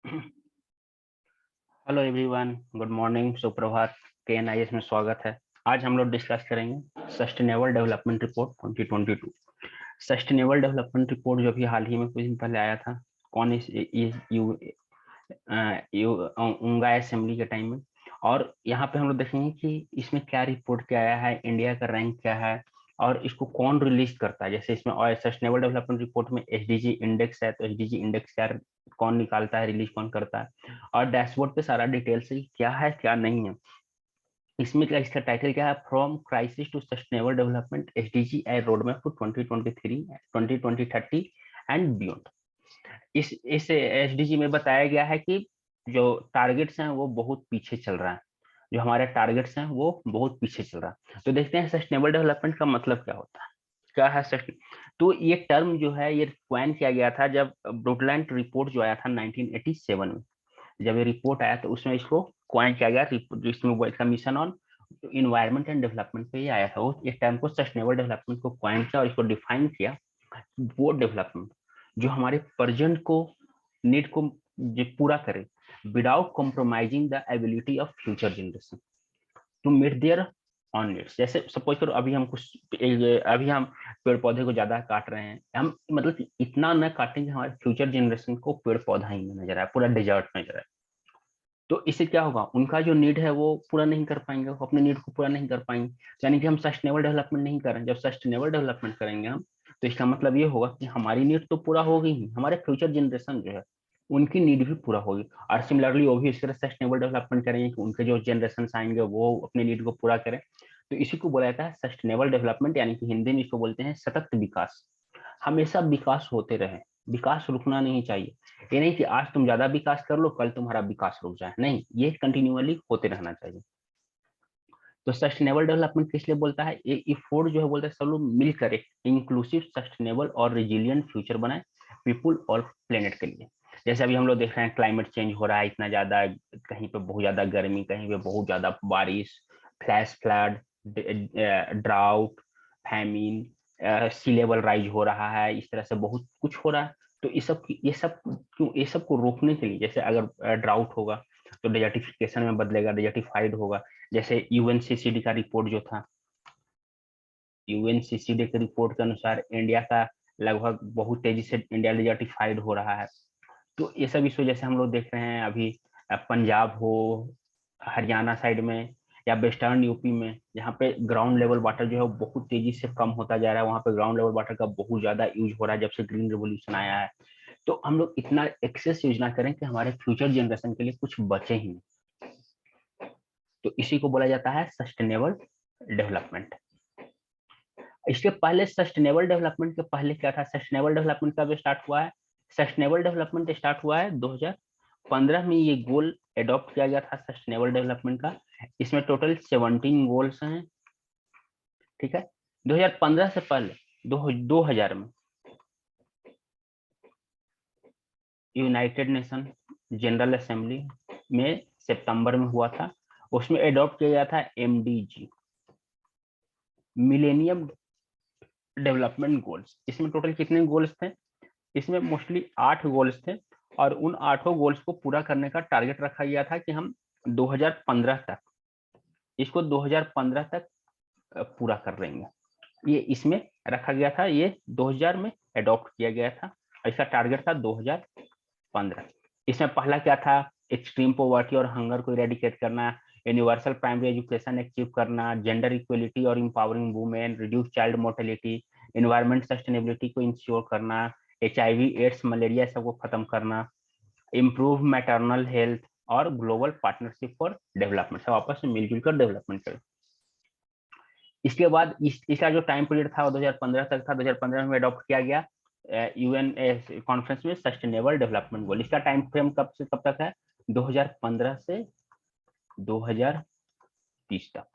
Hello everyone, good morning, सुप्रभात। केएनआईएस में स्वागत है। आज हम लोग डिस्कस करेंगे sustainable development report 2022। Sustainable development report जो भी हाल ही में कुछ दिन पहले आया था, कौन इस यू उंगा असेंबली के टाइम में। और यहाँ पे हम लोग देखेंगे कि इसमें क्या रिपोर्ट क्या आया है, इंडिया का रैंक क्या है और इसको कौन रिलीज करता है। जैसे इसमें और सस्टेनेबल डेवलपमेंट रिपोर्ट में एसडीजी इंडेक्स है, तो एसडीजी इंडेक्स क्या कौन निकालता है, रिलीज कौन करता है, और डैशबोर्ड पे सारा डिटेल से क्या है क्या नहीं है। इसमें क्या, इसका टाइटल क्या है, from crisis to sustainable development SDG a road map to 2023 2030 and beyond. इस एसडीजी में बताया गया है कि जो टारगेट्स हैं वो बहुत पीछे चल रहा है, जो हमारे टारगेट्स हैं वो बहुत पीछे चल रहा है। तो देखते हैं सस्टेनेबल डेवलपमेंट का मतलब क्या होता है, क्या है सस्टेन। तो ये टर्म जो है ये क्वाइन किया गया था जब ब्रुटलैंड रिपोर्ट जो आया था 1987 में। जब ये रिपोर्ट आया तो उसमें इसको क्वाइन किया गया, इसमें commission on environment and development पे ये आया था। वो इस टर्म को सस्टेनेबल डेवलपमेंट को क्वाइन किया और इसको डिफाइन किया। वो डेवलपमेंट जो हमारे प्रेजेंट को नीड को जो पूरा करे without compromising the ability of future generation to meet their own needs. जैसे सपोज करो अभी हम अभी हम पेड़ पौधे को ज्यादा काट रहे हैं, हम मतलब इतना न काटें कि हमारे फ्यूचर जनरेशन को पेड़ पौधा ही नहीं नजर आए, पूरा डिजर्ट नजर आए। तो इससे क्या होगा, उनका जो नीड है वो पूरा नहीं कर पाएंगे, वो अपने नीड को पूरा नहीं कर पाएंगे। यानी कि हम सस्टेनेबल डेवलपमेंट नहीं कर रहे हैं। जब सस्टेनेबल डेवलपमेंट करेंगे हम, तो इसका मतलब ये होगा कि हमारी नीड तो पूरा होगी ही, हमारे फ्यूचर जनरेशन जो है उनकी नीड भी पूरा होगी। और सिमिलरली वो भी इस तरह सस्टेनेबल डेवलपमेंट करेंगे कि उनके जो जनरेशन आएंगे वो अपने नीड को पूरा करें। तो इसी को बोला जाता है सस्टेनेबल डेवलपमेंट, यानी कि हिंदी में इसको बोलते हैं सतत विकास। हमेशा विकास होते रहे, विकास रुकना नहीं चाहिए। ये नहीं कि आज तुम ज्यादा विकास कर लो कल तुम्हारा विकास रुक जाए, नहीं, ये कंटिन्यूअली होते रहना चाहिए। तो सस्टेनेबल डेवलपमेंट किस लिए बोलता है, ये इफोर्ट जो है बोलता है सब लोग मिलकर एक इंक्लूसिव सस्टेनेबल और रिजिलियंट फ्यूचर बनाए पीपुल और प्लेनेट के लिए। जैसे अभी हम लोग देख रहे हैं क्लाइमेट चेंज हो रहा है इतना ज्यादा, कहीं पे बहुत ज्यादा गर्मी, कहीं पे बहुत ज्यादा बारिश, फ्लैश फ्लड, ड्राउट, फैमिन, सी लेवल राइज हो रहा है, इस तरह से बहुत कुछ हो रहा है। तो ये सब को रोकने के लिए, जैसे अगर ड्राउट होगा तो डेजर्टिफिकेशन में बदलेगा, डेजर्टिफाइड होगा। जैसे यूएनसीसीडी का रिपोर्ट जो था, यूएनसीसीडी के रिपोर्ट के अनुसार इंडिया का लगभग बहुत तेजी से इंडिया डिजर्टिफाइड हो रहा है। तो ये सब इस वजह से हम लोग देख रहे हैं अभी पंजाब हो, हरियाणा साइड में या वेस्टर्न यूपी में, जहाँ पे ग्राउंड लेवल वाटर जो है वो बहुत तेजी से कम होता जा रहा है। वहाँ पे ग्राउंड लेवल वाटर का बहुत ज्यादा यूज हो रहा है जब से ग्रीन रेवोल्यूशन आया है। तो हम लोग इतना एक्सेस योजना करें कि हमारे फ्यूचर जनरेशन के लिए कुछ बचे ही नहीं। तो इसी को बोला जाता है सस्टेनेबल डेवलपमेंट। इसके पहले सस्टेनेबल डेवलपमेंट के पहले क्या था, सस्टेनेबल डेवलपमेंट कब स्टार्ट हुआ है, सस्टेनेबल डेवलपमेंट स्टार्ट हुआ है 2015 में। ये गोल एडॉप्ट किया गया था सस्टेनेबल डेवलपमेंट का। इसमें टोटल 17 गोल्स हैं, ठीक है। 2015 से पहले 2000 में यूनाइटेड नेशन जनरल असेंबली में सितंबर में हुआ था। उसमें एडॉप्ट किया गया था एमडीजी, मिलेनियम डेवलपमेंट गोल्स। इसमें टोटल कितने गोल्स थे, इसमें मोस्टली 8 गोल्स थे। और उन 8 गोल्स को पूरा करने का टारगेट रखा गया था कि हम 2015 तक इसको 2015 तक पूरा कर लेंगे। ये इसमें रखा गया था, ये 2000 में अडॉप्ट किया गया था। इसका टारगेट था 2015। इसमें पहला क्या था, एक्सट्रीम पॉवर्टी और हंगर को इरेडिकेट करना, यूनिवर्सल प्राइमरी एजुकेशन अचीव करना, जेंडर इक्वलिटी और empowering women, reduce child mortality, environment sustainability को इंश्योर करना, एचआईवी एड्स मलेरिया सबको खत्म करना, इम्प्रूव मैटरनल हेल्थ और ग्लोबल पार्टनरशिप फॉर डेवलपमेंट, सब आपस में मिलजुल कर डेवलपमेंट करें। इसके बाद इसका जो टाइम पीरियड था वो 2015 तक था। 2015 में अडॉप्ट किया गया यूएन कॉन्फ्रेंस में सस्टेनेबल डेवलपमेंट गोल। इसका टाइम फ्रेम कब से कब तक है, 2015 से 2030 तक।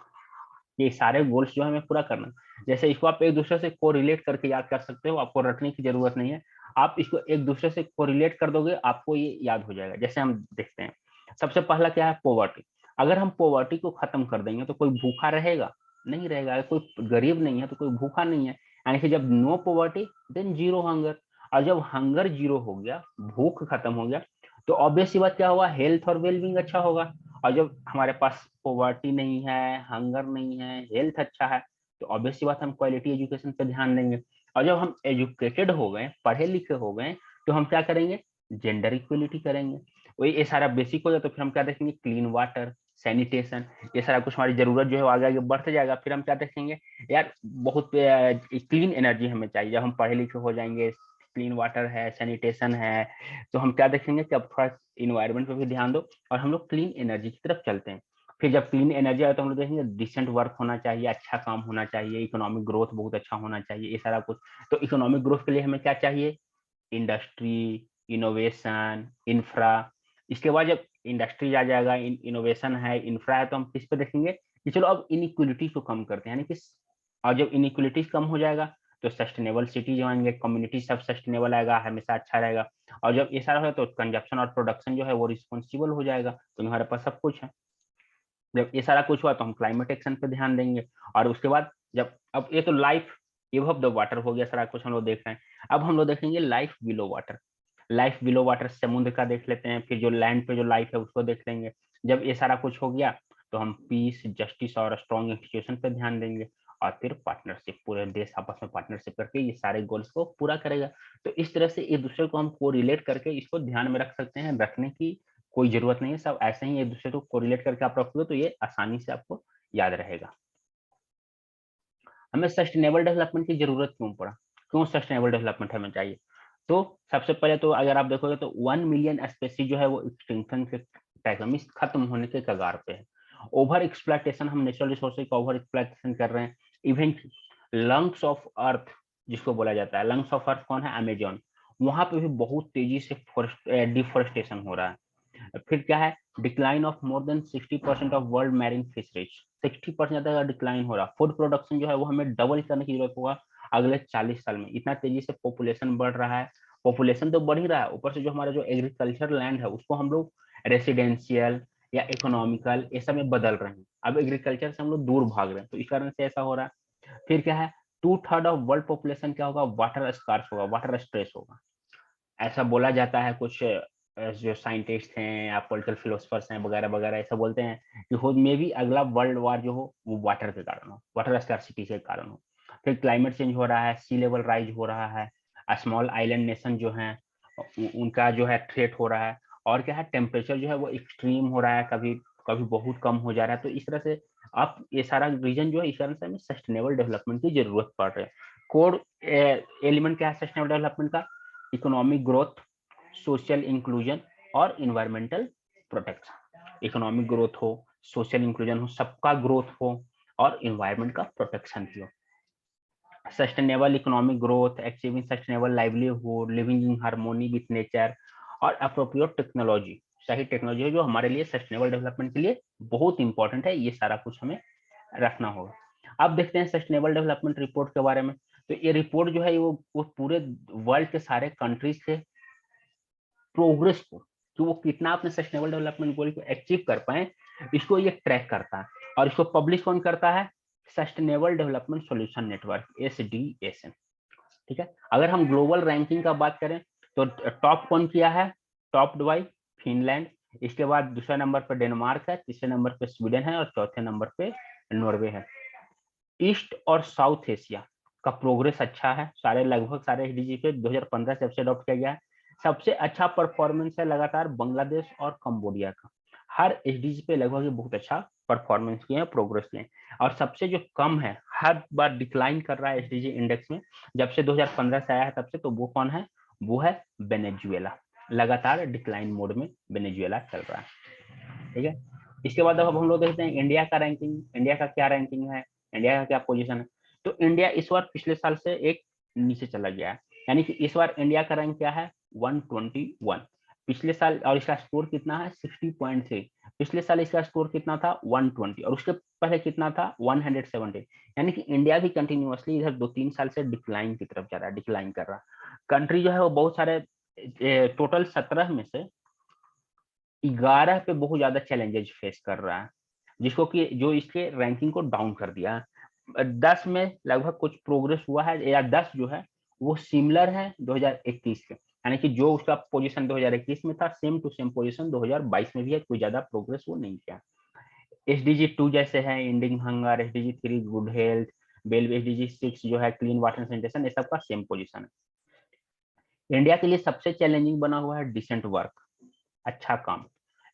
ये सारे गोल्स जो है हमें पूरा करना। जैसे इसको आप एक दूसरे से कोरिलेट करके याद कर सकते हो, आपको रटने की जरूरत नहीं है। आप इसको एक दूसरे से कोरिलेट कर दोगे, आपको ये याद हो जाएगा। जैसे हम देखते हैं, सबसे पहला क्या है, पोवर्टी। अगर हम पोवर्टी को खत्म कर देंगे तो कोई भूखा रहेगा नहीं रहेगा, कोई गरीब नहीं है तो कोई भूखा नहीं है। यानी कि जब no poverty then zero hunger. और जब हंगर जीरो हो गया, भूख खत्म हो गया, तो ऑब्वियस सी बात क्या हुआ, हेल्थ और वेलबींग अच्छा होगा। और जब हमारे पास पॉवर्टी नहीं है, हंगर नहीं है, हेल्थ अच्छा है, तो ऑब्वियस सी बात हम क्वालिटी एजुकेशन पे ध्यान देंगे। और जब हम एजुकेटेड हो गए, पढ़े लिखे हो गए, तो हम क्या करेंगे, जेंडर इक्वलिटी करेंगे। वही ये सारा बेसिक हो जाए तो फिर हम क्या देखेंगे, क्लीन वाटर, सैनिटेशन, ये सारा कुछ हमारी जरूरत जो है वो आगे आगे बढ़ते जाएगा। फिर हम क्या देखेंगे, यार बहुत क्लीन एनर्जी हमें चाहिए। जब हम पढ़े लिखे हो जाएंगे, क्लीन वाटर है, सैनिटेशन है, तो हम क्या देखेंगे कि अब थोड़ा इन्वायरमेंट पे भी ध्यान दो और हम लोग क्लीन एनर्जी की तरफ चलते हैं। फिर जब क्लीन एनर्जी आए तो हम लोग देखेंगे डिसेंट वर्क होना चाहिए, अच्छा काम होना चाहिए, इकोनॉमिक ग्रोथ बहुत अच्छा होना चाहिए, ये सारा कुछ। तो इकोनॉमिक ग्रोथ के लिए हमें क्या चाहिए, इंडस्ट्री, इनोवेशन, इंफ्रा। इसके बाद जब इंडस्ट्री आ जाएगा, इनोवेशन है, इंफ्रा है, तो हम किस पे देखेंगे कि चलो अब इनइक्वलिटी को कम करते हैं, यानी कि और जब इनइक्वलिटीज कम हो जाएगा तो सस्टेनेबल सिटी जो आएंगे, कम्युनिटी सब सस्टेनेबल आएगा, हमेशा अच्छा रहेगा। और जब ये सारा होगा तो कंजप्शन और प्रोडक्शन जो है वो रिस्पॉन्सिबल हो जाएगा, तो हमारे पास सब कुछ है। जब ये सारा कुछ हुआ तो हम क्लाइमेट एक्शन पे ध्यान देंगे। और उसके बाद जब, अब ये तो लाइफ एबव द वाटर हो गया, सारा कुछ हम लोग देख रहे हैं। अब हम लोग देखेंगे life below water. Life below water समुद्र का देख लेते हैं, फिर जो लैंड पे जो लाइफ है उसको देख लेंगे। जब ये सारा कुछ हो गया तो हम पीस, जस्टिस और स्ट्रॉन्ग इंस्टीट्यूशन पे ध्यान देंगे। और फिर पार्टनरशिप, पूरे देश आपस में पार्टनरशिप करके ये सारे गोल्स को पूरा करेगा। तो इस तरह से एक दूसरे को हम कोरिलेट करके इसको ध्यान में रख सकते हैं, रखने की कोई जरूरत नहीं है, सब ऐसे ही एक दूसरे को कोरिलेट करके आप रखोगे तो ये आसानी से आपको याद रहेगा। हमें सस्टेनेबल डेवलपमेंट की जरूरत क्यों पड़ा, क्यों सस्टेनेबल डेवलपमेंट हमें चाहिए? तो सबसे पहले तो अगर आप देखोगे तो 1 मिलियन स्पेसी जो है वो एक्सटिंक्शन के टैक्सोनॉमी खत्म होने के कगार पे है। ओवर एक्सप्लॉइटेशन, हम नेचुरल रिसोर्सेज का ओवर एक्सप्लॉइटेशन कर रहे हैं। इवन लंग्स ऑफ अर्थ जिसको बोला जाता है, लंग्स ऑफ अर्थ कौन है, अमेजोन, वहां पे भी बहुत तेजी से डिफोरेस्टेशन हो रहा है। फिर क्या है, decline of more than 60% of world marine fisheries, 60% ज्यादा डिक्लाइन हो रहा। फूड प्रोडक्शन जो है वो हमें डबल करने की जरूरत होगा अगले 40 साल में। इतना तेजी से पॉपुलेशन बढ़ रहा है, पॉपुलेशन तो बढ़ ही रहा है, ऊपर से जो हमारा जो एग्रीकल्चर लैंड है उसको हम लोग रेसिडेंशियल या इकोनॉमिकल ये सब में बदल रहे हैं। अब एग्रीकल्चर से हम लोग दूर भाग रहे हैं, तो इस कारण से ऐसा हो रहा है। फिर क्या है, 2/3 ऑफ वर्ल्ड पॉपुलेशन क्या होगा, वाटर स्कार्स होगा, वाटर स्ट्रेस होगा। ऐसा बोला जाता है, कुछ जो साइंटिस्ट हैं या पॉलिटिकल फिलोसफर्स हैं वगैरह वगैरह ऐसा बोलते हैं कि हो मे भी अगला वर्ल्ड वार जो हो वो वाटर के कारण हो, वाटर स्कार्सिटी के कारण हो। फिर क्लाइमेट चेंज हो रहा है, सी लेवल राइज हो रहा है, स्मॉल आइलैंड नेशन जो है उनका जो है थ्रेट हो रहा है। और क्या है, टेम्परेचर जो है वो एक्सट्रीम हो रहा है, कभी कभी बहुत कम हो जा रहा है। तो इस तरह से आप ये सारा रीजन जो है, इस कारण से हमें सस्टेनेबल डेवलपमेंट की जरूरत पड़ रही है। कोर एलिमेंट क्या है सस्टेनेबल डेवलपमेंट का, इकोनॉमिक ग्रोथ, सोशल इंक्लूजन और इन्वायरमेंटल प्रोटेक्शन। इकोनॉमिक ग्रोथ हो, सोशल इंक्लूजन हो, सबका ग्रोथ हो, और इन्वायरमेंट का प्रोटेक्शन भी हो। Sustainable economic growth, achieving sustainable livelihood, living in harmony with nature, और अप्रोप्रिएट टेक्नोलॉजी, सही टेक्नोलॉजी जो हमारे लिए सस्टेनेबल डेवलपमेंट के लिए बहुत इंपॉर्टेंट है। ये सारा कुछ हमें रखना होगा। अब देखते हैं सस्टेनेबल डेवलपमेंट रिपोर्ट के बारे में। तो ये रिपोर्ट जो है वो पूरे वर्ल्ड के सारे कंट्रीज के प्रोग्रेस को, कि वो कितना अपने सस्टेनेबल डेवलपमेंट गोल को अचीव कर पाए, इसको ये ट्रैक करता है। और इसको पब्लिश कौन करता है, sustainable development solution network, SDSN। ठीक है, अगर हम ग्लोबल रैंकिंग का बात करें तो टॉप कौन किया है, टॉप बाई फिनलैंड, इसके बाद दूसरे नंबर पर डेनमार्क है, तीसरे नंबर पे स्वीडन है, और चौथे नंबर पे नॉर्वे है। ईस्ट और साउथ एशिया का प्रोग्रेस अच्छा है, सारे लगभग सारे एसडीजी पे 2015 से अडॉप्ट किया गया है। सबसे अच्छा परफॉर्मेंस है लगातार बांग्लादेश और कंबोडिया का, हर एसडीजी पे लगभग बहुत अच्छा परफॉर्मेंस किए हैं, प्रोग्रेस किए हैं। और सबसे जो कम है, हर बार डिक्लाइन कर रहा है एसडीजी इंडेक्स में, जब से 2015 से आया है तब से, तो वो कौन है, वो है वेनेजुएला। लगातार डिक्लाइन मोड में वेनेजुएला चल रहा है। ठीक है, इसके बाद अब हम लोग देखते हैं इंडिया का रैंकिंग। इंडिया का क्या रैंकिंग है, इंडिया का क्या पोजीशन है? तो इंडिया इस बार पिछले साल से एक नीचे चला गया है, यानी कि इस बार इंडिया का रैंक क्या है, 121। पिछले साल, और इसका स्कोर कितना है, 60.3। पिछले साल इसका स्कोर कितना था, 120, और उसके पहले कितना था, 117। यानी कि इंडिया भी कंटिन्यूअसली इधर 2-3 साल से डिक्लाइन की तरफ जा रहा है, डिक्लाइन कर रहा है। कंट्री जो है वो बहुत सारे, टोटल 17 में से 11 पे बहुत ज्यादा चैलेंजेस फेस कर रहा है, जिसको कि जो इसके रैंकिंग को डाउन कर दिया है। 10 में लगभग कुछ प्रोग्रेस हुआ है, या 10 जो है वो सिमिलर है 2021 के। यानी कि जो उसका पोजीशन 2021 में था सेम टू सेम पोजीशन 2022 में भी है, कोई ज्यादा प्रोग्रेस वो नहीं किया। एसडीजी 2 जैसे है ending hunger, SDG 3 good health, well SDG 6 जो है क्लीन वाटर सैनिटेशन, ये सब का सेम पोजीशन है। इंडिया के लिए सबसे चैलेंजिंग बना हुआ है डिसेंट वर्क, अच्छा काम,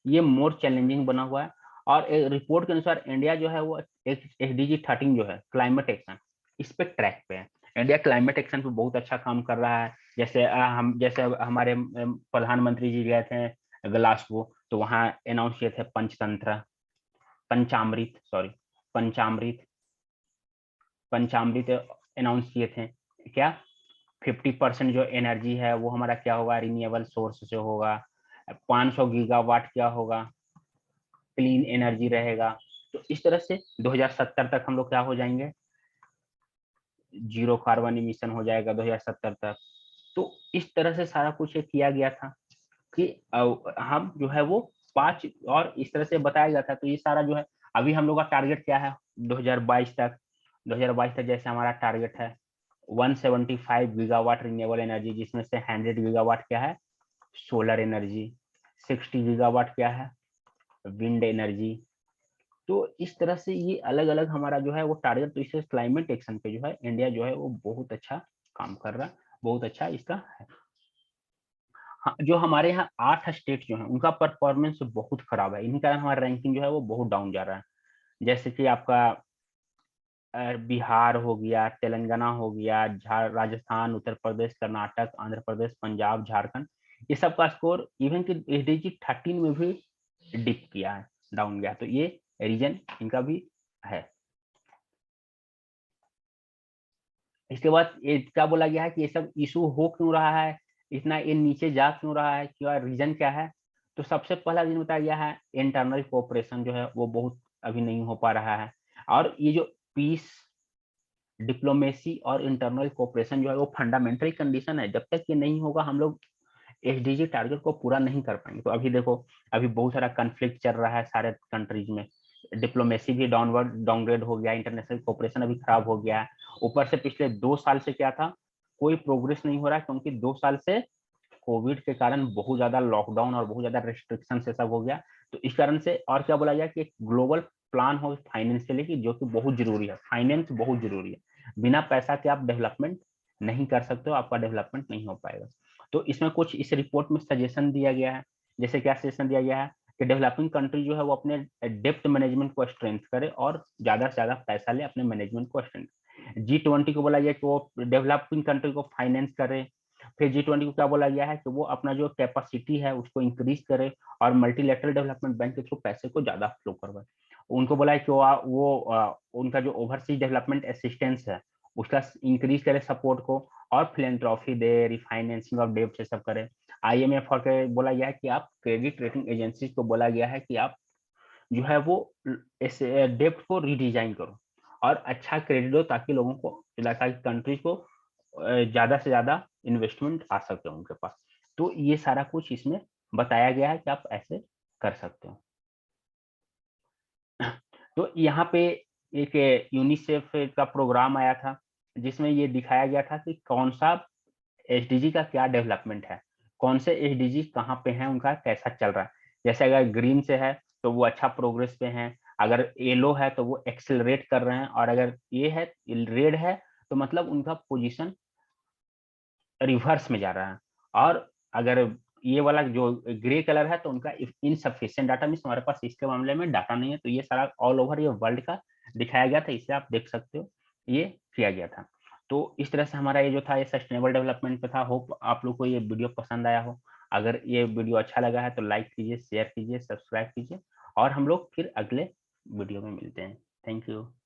ये मोर चैलेंजिंग बना हुआ है। और एक रिपोर्ट के अनुसार इंडिया जो है वो एसडीजी 13 जो है क्लाइमेट एक्शन, इस पे ट्रैक पे है। इंडिया क्लाइमेट एक्शन पे बहुत अच्छा काम कर रहा है। जैसे जैसे हमारे प्रधानमंत्री जी गए थे ग्लासगो, तो वहां अनाउंस किए थे पंचतंत्र, पंचामृत सॉरी पंचामृत पंचामृत अनाउंस किए थे। क्या 50% जो एनर्जी है वो हमारा क्या होगा, रिन्यूएबल सोर्स से होगा। 500 गीगावाट क्या होगा, क्लीन एनर्जी रहेगा। तो इस तरह से 2070 तक हम लोग क्या हो जाएंगे, जीरो कार्बन इमिशन हो जाएगा 2070 तक। तो इस तरह से सारा कुछ ये किया गया था कि हम जो है वो 5 और इस तरह से बताया गया था। तो ये सारा जो है अभी हम लोग का टारगेट क्या है 2022 तक, 2022 तक जैसे हमारा टारगेट है 175 गीगावाट रिन्यूएबल एनर्जी, जिसमें से 100 गीगावाट क्या है सोलर एनर्जी, 60 गीगावाट क्या है विंड एनर्जी। तो इस तरह से ये अलग अलग हमारा जो है वो टारगेट, तो इससे क्लाइमेट एक्शन पे जो है इंडिया जो है वो बहुत अच्छा काम कर रहा है, बहुत अच्छा इसका है। हाँ, जो हमारे यहाँ 8 स्टेट जो है उनका परफॉर्मेंस बहुत खराब है, इन्हीं कारण हमारा रैंकिंग जो है वो बहुत डाउन जा रहा है। जैसे कि आपका बिहार हो गया, तेलंगाना हो गया, राजस्थान, उत्तर प्रदेश, कर्नाटक, आंध्र प्रदेश, पंजाब, झारखंड, ये सब का स्कोर इवन कि एसडीजी 13 में भी डिप किया है, डाउन गया। तो ये रीजन इनका भी है। इसके बाद ये क्या बोला गया है कि ये सब इशू हो क्यों रहा है, इतना ये नीचे जा क्यों रहा है, क्या रीजन क्या है। तो सबसे पहला रीजन बताया गया है इंटरनल कोऑपरेशन जो है वो बहुत अभी नहीं हो पा रहा है। और ये जो पीस, डिप्लोमेसी और इंटरनल कोऑपरेशन जो है वो फंडामेंटल कंडीशन है, जब तक ये नहीं होगा हम लोग एसडीजी टारगेट को पूरा नहीं कर पाएंगे। तो अभी देखो अभी बहुत सारा कन्फ्लिक्ट चल रहा है सारे कंट्रीज में, डिप्लोमेसी भी डाउनग्रेड हो गया, इंटरनेशनल कोऑपरेशन अभी खराब हो गया है। ऊपर से पिछले 2 साल से क्या था, कोई प्रोग्रेस नहीं हो रहा है, क्योंकि 2 साल से कोविड के कारण बहुत ज्यादा लॉकडाउन और बहुत ज्यादा रिस्ट्रिक्शन से सब हो गया। तो इस कारण से और क्या बोला गया कि एक ग्लोबल प्लान हो फाइनेंस के लिए, कि जो कि बहुत जरूरी है, फाइनेंस बहुत जरूरी है, बिना पैसा के आप डेवलपमेंट नहीं कर सकते हो, आपका डेवलपमेंट नहीं हो पाएगा। तो इसमें कुछ इस रिपोर्ट में सजेशन दिया गया है। जैसे क्या सजेशन दिया गया है कि डेवलपिंग कंट्री जो है वो अपने डेप्थ मैनेजमेंट को स्ट्रेंथ करे और ज्यादा से ज्यादा पैसा ले अपने मैनेजमेंट को स्ट्रेंथ। G20 को बोला गया कि वो डेवलपिंग कंट्री को फाइनेंस करे। फिर G20 को क्या बोला गया है कि वो अपना जो कैपेसिटी है उसको इंक्रीज करे और मल्टीलेटरल डेवलपमेंट बैंक के थ्रू पैसे को ज्यादा फ्लो करवाए। उनको बोला है कि उनका जो ओवरसीज डेवलपमेंट असिस्टेंस है उसका इंक्रीज करे सपोर्ट को, और फिलेंथ्रॉफी दे, रिफाइनेंसिंग ऑफ डेब्ट से सब करे। IMF और के बोला गया है कि आप क्रेडिट रेटिंग एजेंसी को बोला गया है कि आप जो है वो इस डेब्ट को रीडिजाइन करो और अच्छा क्रेडिट दो, ताकि लोगों को, ताकि कंट्री को ज्यादा से ज्यादा इन्वेस्टमेंट आ सके उनके पास। तो ये सारा कुछ इसमें बताया गया है कि आप ऐसे कर सकते हो। तो यहाँ पे एक यूनिसेफ का प्रोग्राम आया था, जिसमें ये दिखाया गया था कि कौन सा एसडीजी का क्या डेवलपमेंट है, कौन से एसडीजी कहाँ पे हैं, उनका कैसा चल रहा है। जैसे अगर ग्रीन से है तो वो अच्छा प्रोग्रेस पे हैं, अगर येलो है तो वो एक्सेलरेट कर रहे हैं, और अगर ये है रेड है तो मतलब उनका पोजीशन रिवर्स में जा रहा है। और अगर ये वाला जो ग्रे कलर है तो उनका इनसफिशिएंट डाटा, मीन्स हमारे पास इसके मामले में डाटा नहीं है। तो ये सारा ऑल ओवर ये वर्ल्ड का दिखाया गया था, इसे आप देख सकते हो, ये किया गया था। तो इस तरह से हमारा ये जो था ये सस्टेनेबल डेवलपमेंट पे था। होप आप लोग को ये वीडियो पसंद आया हो। अगर ये वीडियो अच्छा लगा है तो लाइक कीजिए, शेयर कीजिए, सब्सक्राइब कीजिए, और हम लोग फिर अगले वीडियो में मिलते हैं। Thank you.